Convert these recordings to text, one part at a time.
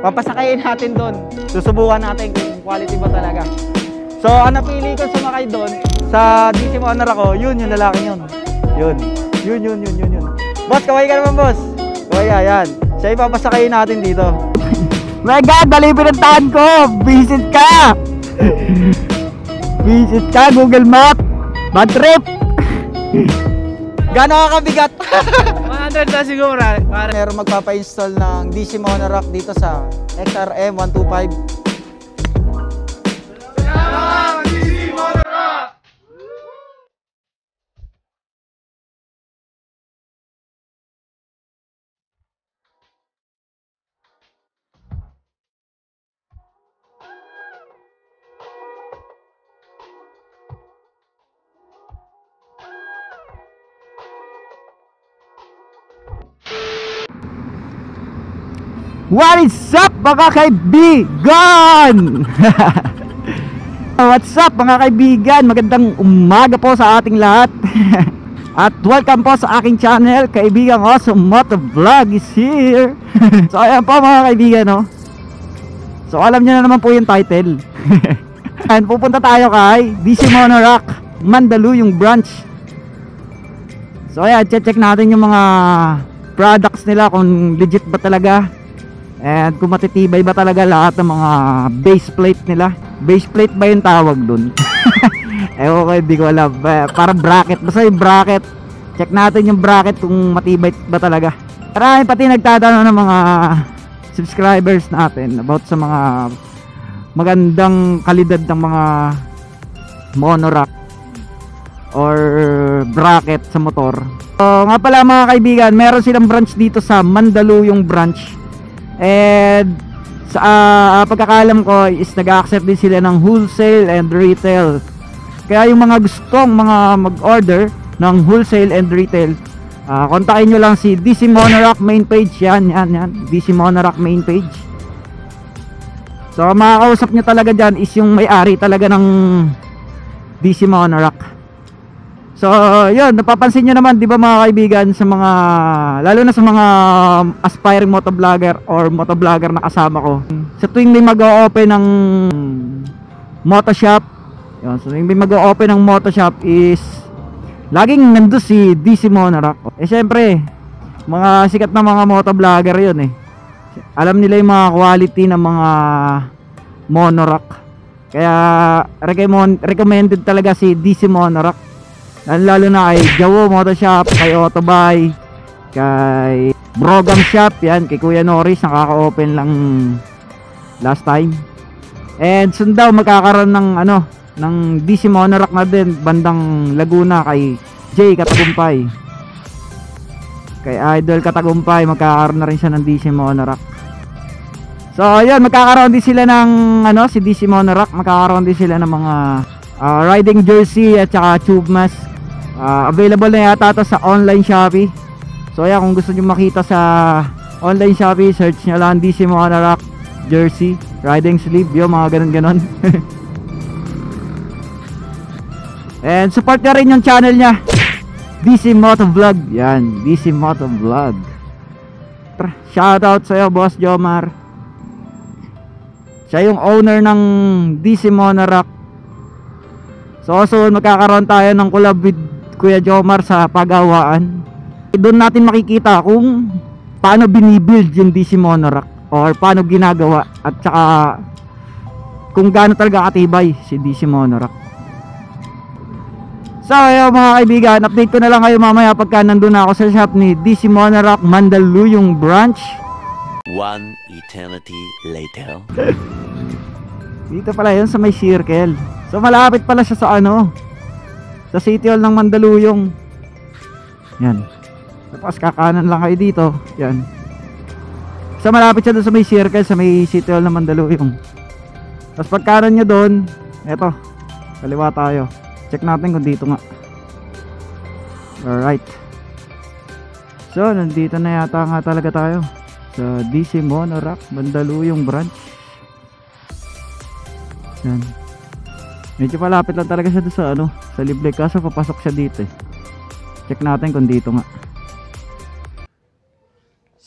Papasakayin natin doon. Susubukan natin kung quality ba talaga. So, ang napili ko sumakay doon sa DC Motor ako, yun yung lalaki yun. Yun. Boss, kaway ka naman, boss. Kaway ka, yan. Siya ipapasakayin natin dito. My God, dali pinuntahan ko. Visit ka. Visit ka, Google Map. Bad trip. Gano'n ka kabigat? 100 na siguro. Meron magpapa-install ng DC Monorack dito sa XRM 125. What is up mga kaibigan? What's up mga kaibigan? Magandang umaga po sa ating lahat. At welcome po sa aking channel. Kaibigan ko, Motovlog is here. So ayan po mga kaibigan, no? So alam nyo na naman po yung title. And pupunta tayo kay DC Monorack Mandaluyong branch. So ayan, check natin yung mga products nila, kung legit ba talaga, and kung matitibay ba talaga lahat ng mga base plate nila. Base plate ba yung tawag dun? Okay, di ko alam. Parang bracket, basta yung bracket. Check natin yung bracket kung matibay ba talaga. Marami pati nagtatanong ng mga subscribers natin about sa mga magandang kalidad ng mga monorack or bracket sa motor. So nga pala mga kaibigan, meron silang branch dito sa Mandaluyong branch. And sa pagkakalam ko is nag-accept din sila ng wholesale and retail. Kaya yung mga gustong mga mag-order ng wholesale and retail, kontakin nyo lang si DC Monorack main page. Yan DC Monorack main page. So makakausap nyo talaga dyan is yung may-ari talaga ng DC Monorack. So yun, napapansin nyo naman, di ba mga kaibigan, sa mga, lalo na sa mga aspiring motovlogger or motovlogger na kasama ko, sa tuwing may mag-o-open ng motoshop, yun, so tuwing may mag-o-open ng motoshop is laging nandun si DC Monorack. Eh syempre, mga sikat na mga motovlogger yun eh. Alam nila yung mga quality ng mga monorack. Kaya recommended talaga si DC Monorack. Lalo na kay Jawo Motoshop, kay Autobuy, kay Brogam Shop, yan, kay Kuya Norris, nakaka-open lang last time. And soon daw magkakaroon ng ng DC Monorack na din bandang Laguna kay Jay Katagumpay. Kay Idol Katagumpay magkakaroon na rin siya ng DC Monorack. So ayun, magkakaroon din sila ng si DC Monorack, magkakaroon din sila ng mga riding jersey at saka tube mask. Available na yata ito sa online Shopee. So ayan, kung gusto nyo makita sa online Shopee, search nyo lang DC Monorack jersey, riding sleeve, yung mga ganon. And support nyo rin yung channel nya, DC Motovlog. Yan, DC Motovlog. Shoutout sa'yo, Boss Jomar. Siya yung owner ng DC Monorack. So soon magkakaroon tayo ng collab with Kuya Jomar sa pagawaan. Doon natin makikita kung paano binibuild yung DC Monorack or paano ginagawa, at saka kung gaano talaga katibay si DC Monorack. So ayun mga kaibigan, update ko na lang kayo mamaya pagka nandun na ako sa shop ni DC Monorack Mandaluyong branch. One eternity later. Dito pala yun sa may circle. So malapit pala siya sa sa City Hall ng Mandaluyong. Yan. Tapos kakanan lang kayo dito. Yan. So malapit siya doon sa may circle, sa may City Hall ng Mandaluyong. Tapos pagkanan nyo doon, eto, kaliwa tayo. Check natin kung dito nga. Alright. So nandito na yata nga talaga tayo sa DC Monorack Mandaluyong branch. Yan. Medyo malapit lang talaga siya doon sa sa libre, kaso papasok siya dito eh. Check natin kung dito nga.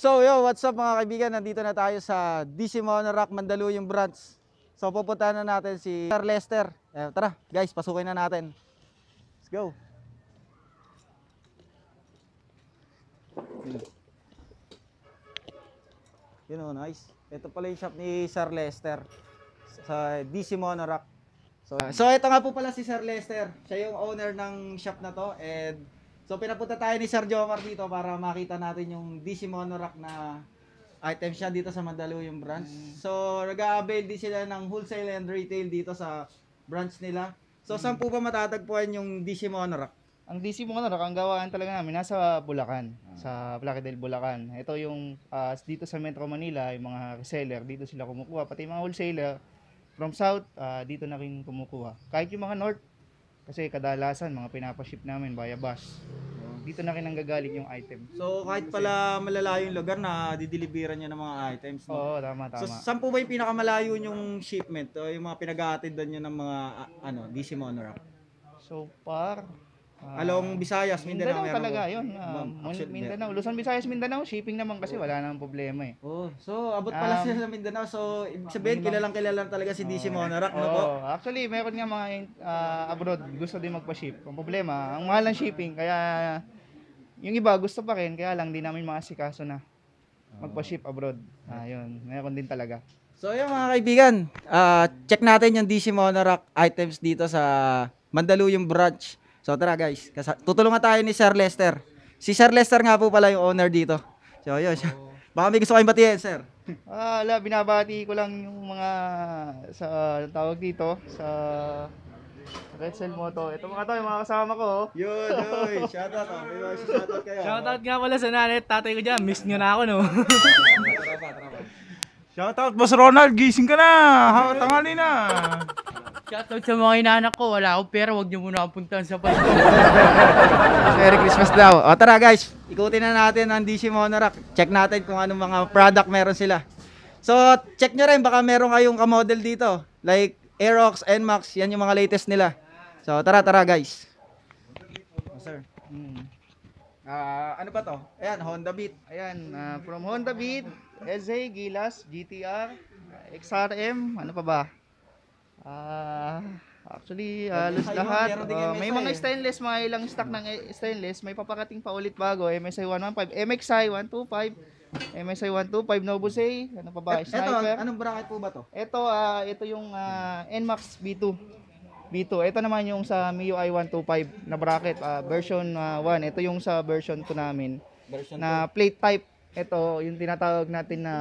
So yo, what's up mga kaibigan? Nandito na tayo sa DC Monorack Mandaluyong branch. So pupuntahan na natin si Sir Lester. Tara guys, pasukin na natin. Let's go. Yun o, nice. Ito pala yung shop ni Sir Lester sa DC Monorack. So ito nga po pala si Sir Lester. Siya yung owner ng shop na to. And so pinapunta tayo ni Sir Jomar dito para makita natin yung DC Monorack na items siya dito sa Mandaluyong branch. So nag-a-avail din sila ng wholesale and retail dito sa branch nila. So saan po ba matatagpuan yung DC Monorack? Ang DC Monorack, ang gawaan talaga namin nasa Bulacan, sa Plaridel, Bulacan. Ito yung dito sa Metro Manila, yung mga reseller, dito sila kumukuha. Pati yung mga wholesaler from south, dito na rin kumukuha. Kahit yung mga north, kasi kadalasan mga pinapaship namin via bus. Dito na rin nanggagaling yung item. So kahit pala malalayo yung lugar na dideliveran niya ng mga items, no? Oo, tama. So saan po ba yung pinakamalayo yung shipment o yung mga pinag-aatidan niyo ng mga DC Monorack? So far, Along Visayas, Mindanao meron talaga po? yun. Actually, Mindanao, Luzon, Visayas, Mindanao, shipping naman kasi wala namang problema eh. Oh, so abot pala sila sa Mindanao. So ibig sabihin kilalang-kilala talaga si DC Monorack, no po? Oo, actually meron nga mga abroad gusto din magpa-ship. Ang problema, ang mahal ng shipping kaya yung iba gusto pa rin kaya lang di namin maasikaso na magpa-ship abroad. Yun, meron din talaga. So yun mga kaibigan, check natin yung DC Monorack items dito sa Mandaluyong branch. So tara guys, tutulungan tayo ni Sir Lester. Si Sir Lester nga po pala yung owner dito. So yun, baka may gusto kayong batiin, sir. Binabati ko lang yung mga sa tawag dito sa Red Cell Moto. Ito mga to, yung mga kasama ko. Yun, shoutout. May mga shoutout kayo. Shoutout nga pala sa nanay at tatay ko dyan. Miss nyo na ako, no? Shoutout Boss Ronald, gising ka na. Tanghali na. Shoutout sa mga inaanak ko, wala akong pera, huwag niyo muna akong puntahan sa Pasko. Merry Christmas daw. O tara guys, ikutin na natin ang DC Monorack. Check natin kung anong mga product meron sila. So check nyo rin, baka meron kayong ka-model dito. Like Aerox, NMAX, yan yung mga latest nila. So tara guys. Sir. Ano ba to? Ayan, Honda Beat. Ayan, from Honda Beat, SZ, Gilas, GTR, XRM, ano pa ba? Actually, halos MSI lahat. meron ding MSI May mga eh. stainless, mga ilang stock ng stainless. May papakating pa ulit bago. MSI 115, MXI 125, MSI 125, Nobusay, ano pa ba? Ito, Sniper. anong bracket po ba to? Ito yung NMAX B2. Ito naman yung sa MIUI 125 na bracket, version 1. Ito yung sa version 2 namin. Version Na plate type. Ito yung tinatawag natin na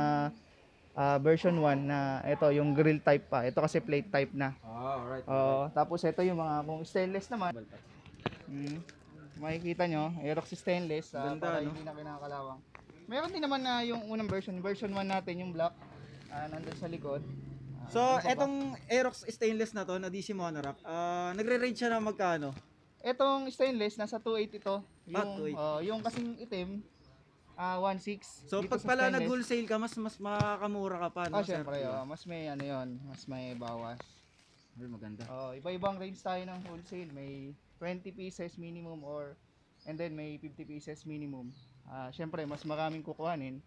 version 1 na ito yung grill type pa. Ito kasi plate type na. alright. Tapos ito yung mga kung stainless naman. Makikita nyo, Aerox stainless Ganda, para no? hindi na kinakalawang. Meron din naman na yung unang version 1 natin, yung black. Nandun sa likod. So, etong Aerox stainless na to, na DC Monorack, nagre-range siya na magkano? Itong stainless nasa 280 ito. Yung 280. yung kasing itim 16. So, Dito pag sa pala stainless. nag-wholesale ka, mas makakamura ka pa, no? Syempre, sir? mas may ano yon, mas may bawas. Ay, maganda. Iba-ibang range tayo ng wholesale. May 20 pieces minimum and then may 50 pieces minimum. Syempre, mas maraming kukuhanin,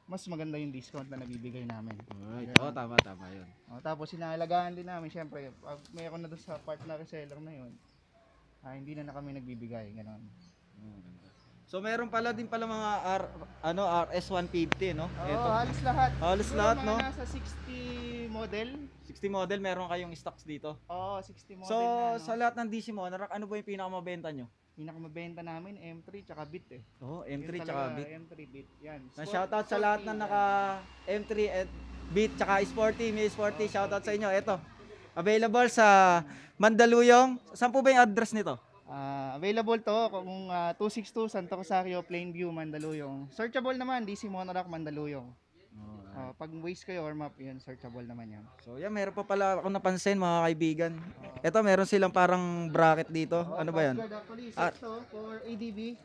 mas maganda yung discount na nabibigay namin. Alright. Tama yun. Tapos sinahalagaan din namin, syempre, pag mayroon na doon sa partner reseller na yun, hindi na kami nagbibigay, gano'n. So, meron pala din pala mga RS150, no? Oo, halos lahat. Halos Siguro lahat, mga no? nasa 60 model. 60 model, meron kayong stocks dito. Oo, 60 model So, na, no? sa lahat ng DC Monorack, ano ba yung pinakamabenta nyo? Pinakamabenta namin, M3 tsaka Beat eh. Oh, Yun M3 talaga, tsaka Beat. M3 Beat, yan. Shoutout sa lahat na naka M3 at Beat tsaka Sporty, may Sporty, shoutout sa inyo. Ito, available sa Mandaluyong. Saan po ba yung address nito? Available to kung 262 Santo Rosario, Plainview, Mandaluyong. Searchable naman, DC Monorack, Mandaluyong. Pag Waze kayo or map, yun, searchable naman yan. So, yan, meron pa pala ako napansin mga kaibigan. Ito, meron silang parang bracket dito. Ano ba yan? Actually, set to for ADB.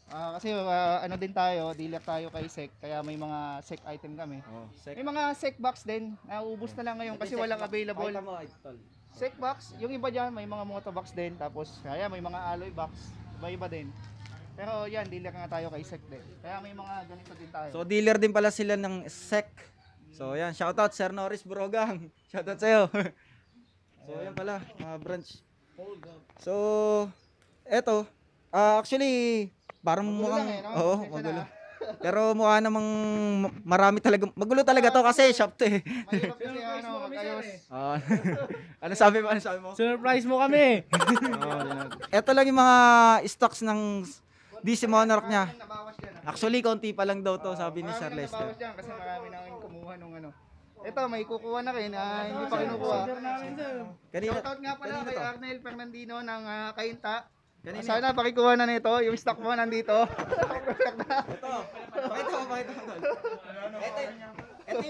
Kasi ano din tayo, dealer tayo kay SEC, kaya may mga SEC item kami. May mga SEC box din, naubos na lang ngayon kasi walang available. SEC box, yung iba dyan may mga moto box din, tapos kaya may mga alloy box, iba-iba din. Pero yan, dealer nga tayo kay SEC din. Kaya may mga ganito din tayo. So dealer din pala sila ng SEC. So yan, shoutout Sir Norris Brogang. Shoutout sa'yo. So yan pala, mga branch. So, eto, actually, parang mukhang, lang eh, no? oo, Pasensya magulo. na. Pero mukha namang marami talaga, magulo talaga to kasi shop to eh. Mahirap kasi magayos. Oo. Ano sabi mo? Ano sabi mo? Surprise mo kami. Ito lang yung mga stocks ng DC Monarch niya. Nabawas yan. Actually, konti pa lang daw to, sabi ni Marami Sir nang Lester. nabawas yan kasi marami na kayong kumuha nung ano. Ito, may kukuha na rin. Hindi pa kinukuha. Kanina, Shoutout nga pala kanina kay to. Arnel Fernandino ng Kainta. Kanina. Sana pakikuha na nito. Yung stock mo nandito. Ito, pakita mo, pakita mo. Ito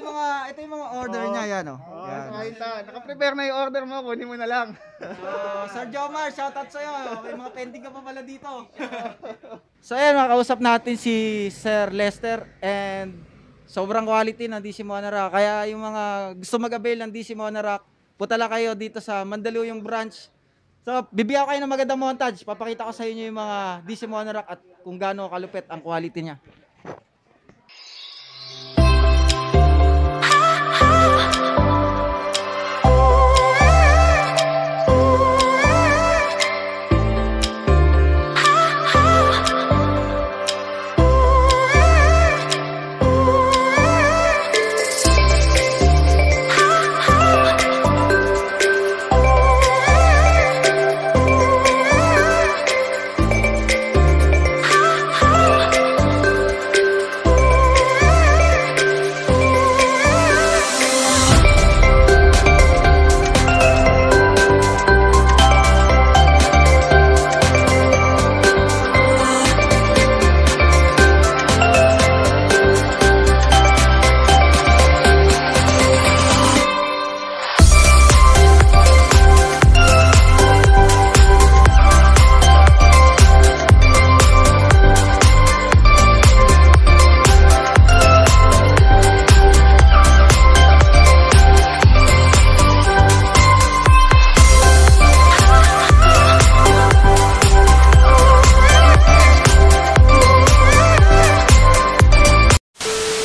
yung mga order niya, yan oh. Yan. Kainta. Naka-prepare na yung order mo. Kunin mo na lang. So, Sir Jomar, shoutout sa'yo. May mga pending ka pa pala dito. So, ayan, makausap natin si Sir Lester and sobrang quality ng DC Monarch. Kaya yung mga gusto mag-avail ng DC Monarch, punta lang kayo dito sa Mandaluyong branch. So, bibigyan ko kayo ng magandang montage. Papakita ko sa inyo yung mga DC Monarch at kung gaano kalupit ang quality niya.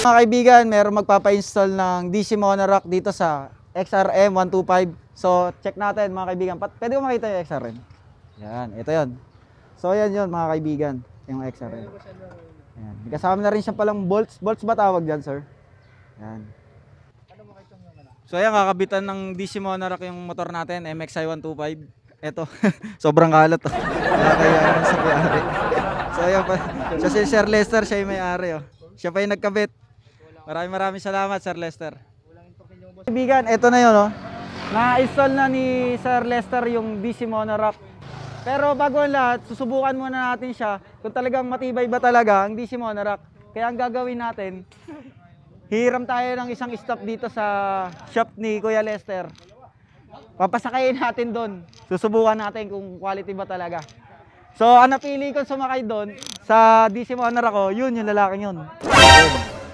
Mga kaibigan, meron magpapa-install ng DC Monarch dito sa XRM 125. So, check natin mga kaibigan. Pwede ko makita yung XRM? Yan, ito yon. So, yan yun mga kaibigan, yung XRM. Yan. May kasama na rin siya palang bolts. Bolts ba tawag dyan, sir? Yan. So, ayan, kakabitan ng DC Monarch yung motor natin, MXI 125. Ito, sobrang kalat. Kaya sa may-ari. So, ayan pa. So, si Sir Lester, siya yung may-ari. Oh. Siya pa yung nagkabit. Maraming salamat, Sir Lester. Kaibigan, ito na yun, no? Na-install na ni Sir Lester yung DC Monarch. Pero bago ang lahat, susubukan muna natin siya kung talagang matibay ba talaga ang DC Monarch. Kaya ang gagawin natin, hiram tayo ng isang stop dito sa shop ni Kuya Lester. Papasakayin natin doon. Susubukan natin kung quality ba talaga. So, ang napili ko sumakay doon sa DC Monarch ko, yun yung lalaking yun.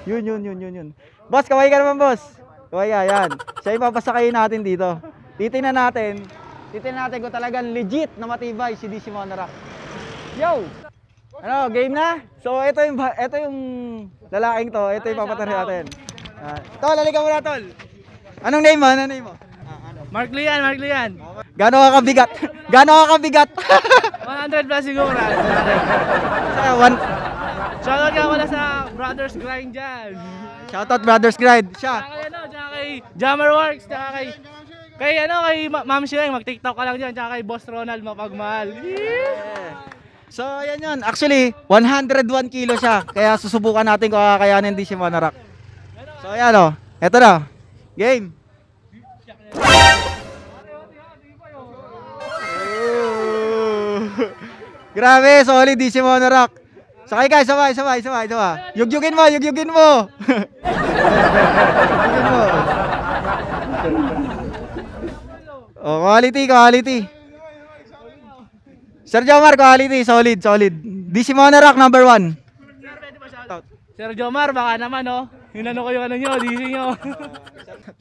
Yun. Boss, kaway ka naman, boss. Kaway ka, yan. Siya yung papasakayin natin dito. Titingnan natin kung talagang legit na matibay si DC Monarch. Yo! Ano, game na? So, ito yung lalaking to. Ito yung papatarin natin. Tol, halika muna, tol. Anong name mo? Anong name mo? Mark Lian. Gano'n ka kabigat? 100 plus siguro. Shoutout nga pala sa Brothers Grind dyan. Shoutout Brothers Grind. Siya. Tsaka kay Jammer Works, tsaka kay Ma'am Shireng, mag-TikTok ka lang dyan, tsaka kay Boss Ronald Mapagmahal. So, yan yun. Actually, 101 kilo siya. Kaya susubukan natin kung kakayanin din si Monarch. So, yan o. Eto na. Game. Grabe, solid DC Monarch. Sakay guys, sabay. Yugyugin mo. Yugyugin mo. Oh, quality. Sir Jomar, quality, solid. DC Monarch number 1. Sir Jomar, baka naman, Hinano ko yung DC nyo.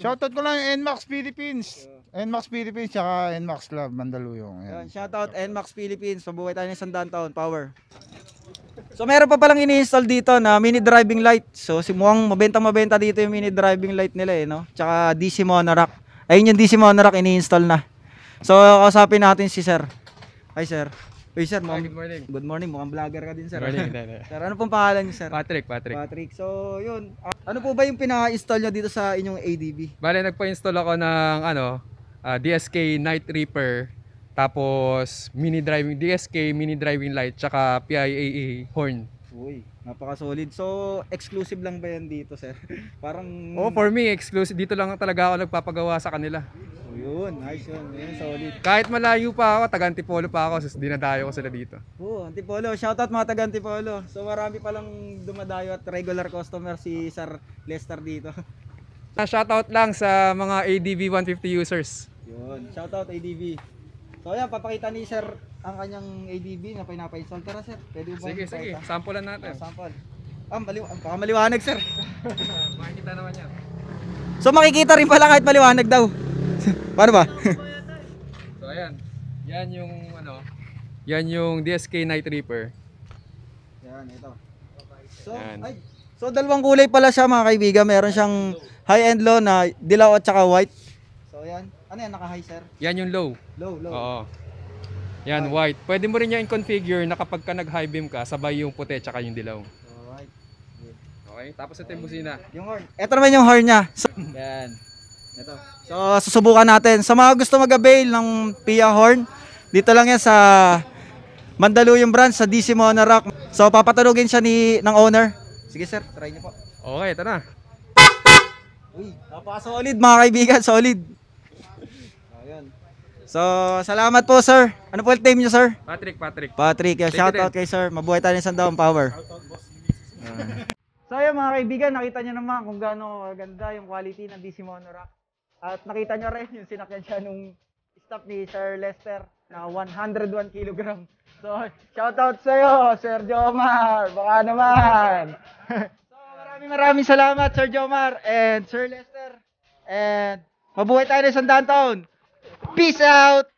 Shoutout ko lang yung NMAX Philippines. NMAX Philippines tsaka NMAX Club Mandaluyong. Yun, Ayan. shoutout NMAX Philippines. Mabuhay tayo ng 100 taon. Power. So meron pa palang ini-install dito na mini driving light. So mukhang mabenta dito yung mini driving light nila eh, no? Tsaka DC monorack. Ayun yung DC monorack ini-install na. So kausapin natin si Sir. Hi Sir. Hey Sir, Good morning. Good morning. Mukhang vlogger ka din Sir. Morning. Sir, ano pong pangalan niyo Sir? Patrick. Patrick. So yun, ano po ba yung pinaka-install nyo dito sa inyong ADB? Bale, nagpa-install ako ng DSK Night Reaper, tapos DSK mini driving light, tsaka PIAA horn. Uy, napaka-solid. So exclusive lang ba yan dito Sir? Parang... Oh, for me, exclusive. Dito lang talaga ako nagpapagawa sa kanila. Oh, yun, nice yun. Yun, solid. Kahit malayo pa ako, taga Antipolo pa ako, sus dinadayo ko sila dito. Oo, Antipolo. Shoutout mga taga Antipolo. So marami palang dumadayo at regular customer si Sir Lester dito. Shoutout lang sa mga ADV 150 users. Yun, shoutout ADB. So ayan, papakita ni Sir ang kanyang ADB na pinapa-install. Tara Sir, pwede mo ba? Sige, sampulan natin. Sample. Baka maliwanag Sir. Makikita naman yan. So makikita rin pala kahit maliwanag daw. Paano ba? So ayan, yan yung DSK Night Reaper. Yan, ito. So, Yan. so dalawang kulay pala siya mga kaibigan. Meron siyang high and low na dilaw at saka white. So yan. Ano yan, naka-high Sir? Yan yung low. Low. Oo. Yan, white. Pwede mo rin yan i-configure na kapag ka nag-high beam ka, sabay yung puti tsaka yung dilaw. Alright. Okay, tapos ito yung busina. Yung horn. Ito naman yung horn niya. So, yan. Ito. So, susubukan natin. Sa mga gusto mag-avail ng Pia horn, dito lang yan sa Mandaluyong branch sa DC Monorack. So, papatanugin siya ng owner. Sige sir, try niyo po. Okay, ito na. Uy, napaka-solid mga kaibigan, solid. Ayan. So, salamat po sir. Ano po yung name niyo sir? Patrick. Patrick, Thank you shoutout din. kay sir. Mabuhay tayo ng 100 power. So ayun mga kaibigan, nakita nyo naman kung gaano ganda yung quality ng DC Monorack. At nakita nyo rin yung sinakyan siya nung stop ni Sir Lester na 101 kg. So shoutout sa'yo, Sir Jomar. Baka naman. So maraming salamat Sir Jomar and Sir Lester. And mabuhay tayo ng 100 taon. Peace out!